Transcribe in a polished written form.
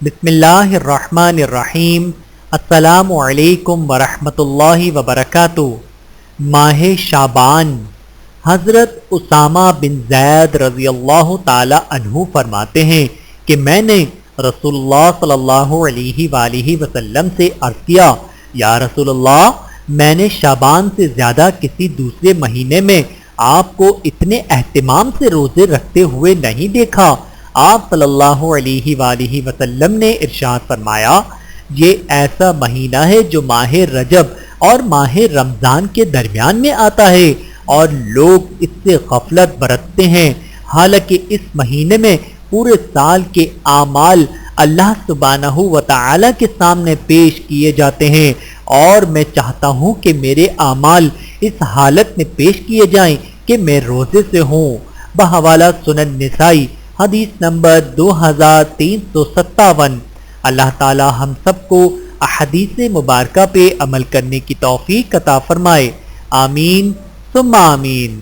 بسم اللہ الرحمن الرحیم۔ السلام علیکم ورحمۃ اللہ وبرکاتہ۔ ماہ شعبان۔ حضرت اسامہ بن زید رضی اللہ تعالی عنہ فرماتے ہیں کہ میں نے رسول اللہ صلی اللہ علیہ وآلہ وسلم سے عرض کیا، یا رسول اللہ، میں نے شعبان سے زیادہ کسی دوسرے مہینے میں آپ کو اتنے اہتمام سے روزے رکھتے ہوئے نہیں دیکھا۔ آپ صلی اللہ علیہ وآلہ وسلم نے ارشاد فرمایا، یہ ایسا مہینہ ہے جو ماہ رجب اور ماہ رمضان کے درمیان میں آتا ہے اور لوگ اس سے غفلت برتتے ہیں، حالانکہ اس مہینے میں پورے سال کے اعمال اللہ سبحانہ و تعالی کے سامنے پیش کیے جاتے ہیں، اور میں چاہتا ہوں کہ میرے اعمال اس حالت میں پیش کیے جائیں کہ میں روزے سے ہوں۔ بحوالہ سنن نسائی، حدیث نمبر 2357۔ اللہ تعالی ہم سب کو احادیث مبارکہ پہ عمل کرنے کی توفیق عطا فرمائے، آمین ثم آمین۔